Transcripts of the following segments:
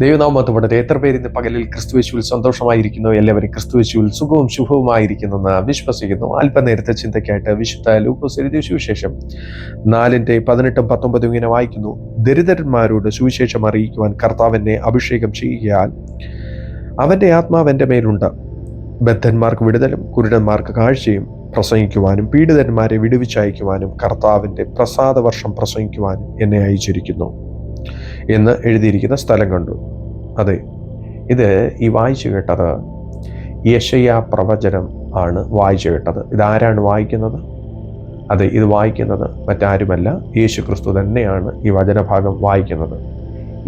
ദൈവനാമത്തോടെ എത്ര പേര് ഇന്ന് പകലിൽ ക്രിസ്തുയേശുവിൽ സന്തോഷമായിരിക്കുന്നു, എല്ലാവരും ക്രിസ്തുയേശുവിൽ സുഖവും ശുഭവുമായിരിക്കുന്നെന്ന് വിശ്വസിക്കുന്നു. അല്പനേരത്തെ ചിന്തയ്ക്കായിട്ട് വിശുദ്ധ ലൂക്കോസ് എഴുതിയ സുവിശേഷം 4:18-19 ഇങ്ങനെ വായിക്കുന്നു. ദരിദ്രന്മാരോട് സുവിശേഷം അറിയിക്കുവാൻ കർത്താവിനെ അഭിഷേകം ചെയ്യുകയാൽ അവന്റെ ആത്മാവ് എൻ്റെ മേലുണ്ട്. ബദ്ധന്മാർക്ക് വിടുതലും കുരുടന്മാർക്ക് കാഴ്ചയും പ്രസംഗിക്കുവാനും പീഡിതന്മാരെ വിടുവിച്ചയക്കുവാനും കർത്താവിൻ്റെ പ്രസാദവർഷം പ്രസംഗിക്കുവാനും എന്നെ അയച്ചിരിക്കുന്നു എന്ന് എഴുതിയിരിക്കുന്ന സ്ഥലം കണ്ടു. അതെ, ഇത് ഈ വായിച്ചു കേട്ടത് യെശയ്യാ പ്രവചനം ആണ് വായിച്ചു കേട്ടത്. ഇതാരാണ് വായിക്കുന്നത്? അതെ, ഇത് വായിക്കുന്നത് മറ്റാരുമല്ല, യേശു ക്രിസ്തു തന്നെയാണ് ഈ വചനഭാഗം വായിക്കുന്നത്.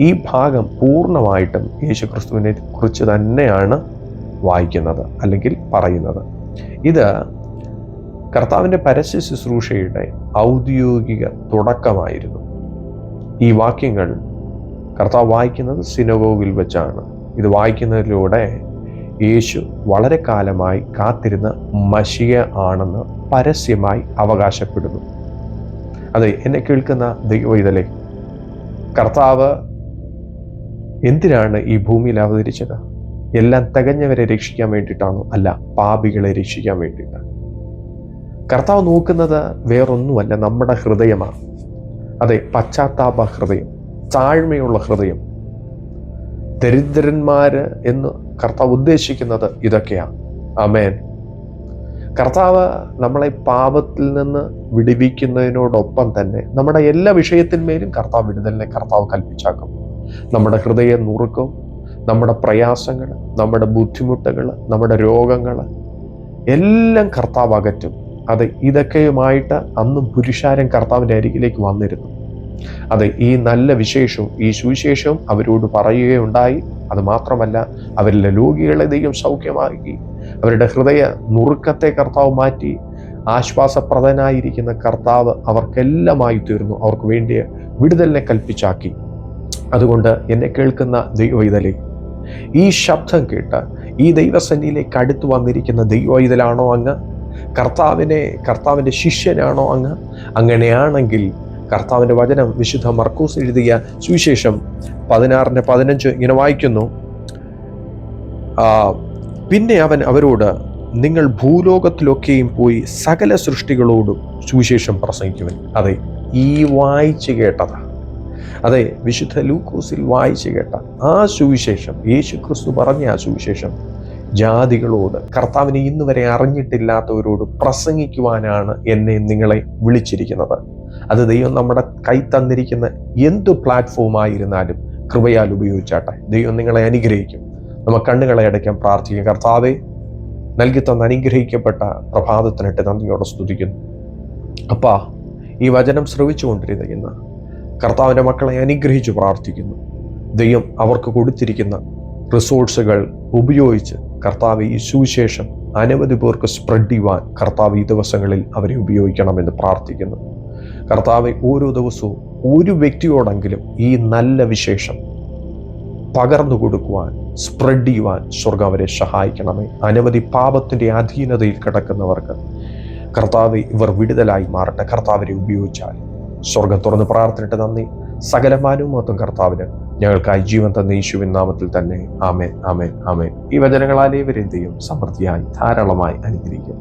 ഈ ഭാഗം പൂർണ്ണമായിട്ടും യേശു ക്രിസ്തുവിനെ കുറിച്ച് തന്നെയാണ് വായിക്കുന്നത് അല്ലെങ്കിൽ പറയുന്നത്. ഇത് കർത്താവിൻ്റെ പരസ്യ ശുശ്രൂഷയുടെ ഔദ്യോഗിക തുടക്കമായിരുന്നു. ഈ വാക്യങ്ങൾ കർത്താവ് വായിക്കുന്നത് സിനഗോഗിൽ വെച്ചാണ്. ഇത് വായിക്കുന്നതിലൂടെ യേശു വളരെ കാലമായി കാത്തിരുന്ന മശിയ ആണെന്ന് പരസ്യമായി അവകാശപ്പെടുന്നു. അതെ, എന്നെ കേൾക്കുന്ന ദൈവവൈതലേ, കർത്താവ് എന്തിനാണ് ഈ ഭൂമിയിൽ അവതരിച്ചത്? എല്ലാം തികഞ്ഞവരെ രക്ഷിക്കാൻ വേണ്ടിയിട്ടാണോ? അല്ല, പാപികളെ രക്ഷിക്കാൻ വേണ്ടിയിട്ടാണ്. കർത്താവ് നോക്കുന്നത് വേറൊന്നുമല്ല, നമ്മുടെ ഹൃദയമാണ്. അതെ, പശ്ചാത്താപ ഹൃദയം, താഴ്മയുള്ള ഹൃദയം. ദരിദ്രന്മാര് എന്ന് കർത്താവ് ഉദ്ദേശിക്കുന്നത് ഇതൊക്കെയാണ്. ആമേൻ. കർത്താവ് നമ്മളെ പാപത്തിൽ നിന്ന് വിടുവിക്കുന്നതിനോടൊപ്പം തന്നെ നമ്മുടെ എല്ലാ വിഷയത്തിന്മേലും കർത്താവ് വിടുതലിനെ കർത്താവ് കൽപ്പിച്ചാക്കും. നമ്മുടെ ഹൃദയ നുറുക്കം, നമ്മുടെ പ്രയാസങ്ങൾ, നമ്മുടെ ബുദ്ധിമുട്ടുകൾ, നമ്മുടെ രോഗങ്ങൾ എല്ലാം കർത്താവ് അകറ്റും. അതെ, ഇതൊക്കെയുമായിട്ട് അന്നും പുരുഷാരം കർത്താവിൻ്റെ അരികിലേക്ക് വന്നിരുന്നു. അതെ, ഈ നല്ല വിശേഷവും ഈ സുവിശേഷവും അവരോട് പറയുകയുണ്ടായി. അത് മാത്രമല്ല, അവരിലെ രോഗികളെ ദൈവം സൗഖ്യമാക്കി, അവരുടെ ഹൃദയ നുറുക്കത്തെ കർത്താവ് മാറ്റി. ആശ്വാസപ്രദനായിരിക്കുന്ന കർത്താവ് അവർക്കെല്ലാമായി തീർന്നു, അവർക്ക് വേണ്ടിയ വിടുതലിനെ കൽപ്പിച്ചാക്കി. അതുകൊണ്ട് എന്നെ കേൾക്കുന്ന ദൈവവൈതലേ, ഈ ശബ്ദം കേട്ട് ഈ ദൈവസന്നിധിയിലേക്ക് അടുത്തു വന്നിരിക്കുന്ന ദൈവവൈതലാണോ അങ്ങ്? കർത്താവിൻ്റെ ശിഷ്യനാണോ അങ്ങ്? അങ്ങനെയാണെങ്കിൽ കർത്താവിൻ്റെ വചനം വിശുദ്ധ മർക്കോസ് എഴുതിയ സുവിശേഷം 16:15 ഇങ്ങനെ വായിക്കുന്നു. പിന്നെ അവൻ അവരോട്, നിങ്ങൾ ഭൂലോകത്തിലൊക്കെയും പോയി സകല സൃഷ്ടികളോടും സുവിശേഷം പ്രസംഗിക്കുവൻ. അതെ, ഈ വായിച്ചു കേട്ടതാ. അതെ, വിശുദ്ധ ലൂക്കോസിൽ വായിച്ചു കേട്ട ആ സുവിശേഷം, യേശു ക്രിസ്തു പറഞ്ഞ ആ സുവിശേഷം ജാതികളോട്, കർത്താവിനെ ഇന്ന് വരെ അറിഞ്ഞിട്ടില്ലാത്തവരോട് പ്രസംഗിക്കുവാനാണ് എന്നെ നിങ്ങളെ വിളിച്ചിരിക്കുന്നത്. അത് ദൈവം നമ്മുടെ കൈ തന്നിരിക്കുന്ന എന്തു പ്ലാറ്റ്ഫോമായിരുന്നാലും കൃപയാൽ ഉപയോഗിച്ചാട്ടെ. ദൈവം നിങ്ങളെ അനുഗ്രഹിക്കും. നമുക്ക് കണ്ണുകളെ അടയ്ക്കാൻ പ്രാർത്ഥിക്കും. കർത്താവെ, നൽകി തന്ന അനുഗ്രഹിക്കപ്പെട്ട പ്രഭാതത്തിനിട്ട് നന്ദിയോടെ സ്തുതിക്കുന്നു. അപ്പാ, ഈ വചനം ശ്രവിച്ചുകൊണ്ടിരുന്ന കർത്താവിൻ്റെ മക്കളെ അനുഗ്രഹിച്ചു പ്രാർത്ഥിക്കുന്നു. ദൈവം അവർക്ക് കൊടുത്തിരിക്കുന്ന റിസോഴ്സുകൾ ഉപയോഗിച്ച് കർത്താവ് ഈ സുവിശേഷം അനവധി പേർക്ക് സ്പ്രെഡ് ചെയ്യുവാൻ കർത്താവ് ഈ ദിവസങ്ങളിൽ അവരെ ഉപയോഗിക്കണമെന്ന് പ്രാർത്ഥിക്കുന്നു. കർത്താവ് ഓരോ ദിവസവും ഒരു വ്യക്തിയോടെങ്കിലും ഈ നല്ല വിശേഷം പകർന്നു കൊടുക്കുവാൻ, സ്പ്രെഡ് ചെയ്യുവാൻ സ്വർഗ്ഗം അവരെ സഹായിക്കണമേ. അനവധി പാപത്തിൻ്റെ അധീനതയിൽ കിടക്കുന്നവർക്ക് കർത്താവ് ഇവർ വിടുതലായി മാറട്ടെ. കർത്താവിനെ ഉപയോഗിച്ചാൽ സ്വർഗ്ഗം തുറന്ന് പ്രാർത്ഥനയിട്ട് നന്ദി. സകലമാനവും മൊത്തം കർത്താവിന് ഞങ്ങൾക്കായി ജീവൻ തന്ന യേശുവിൻ നാമത്തിൽ തന്നെ. ആമേൻ, ആമേൻ, ആമേൻ. ഈ വചനങ്ങളാൽ ഏവരെയും ദൈവം സമൃദ്ധിയായി ധാരാളമായി അനുഗ്രഹിക്കും.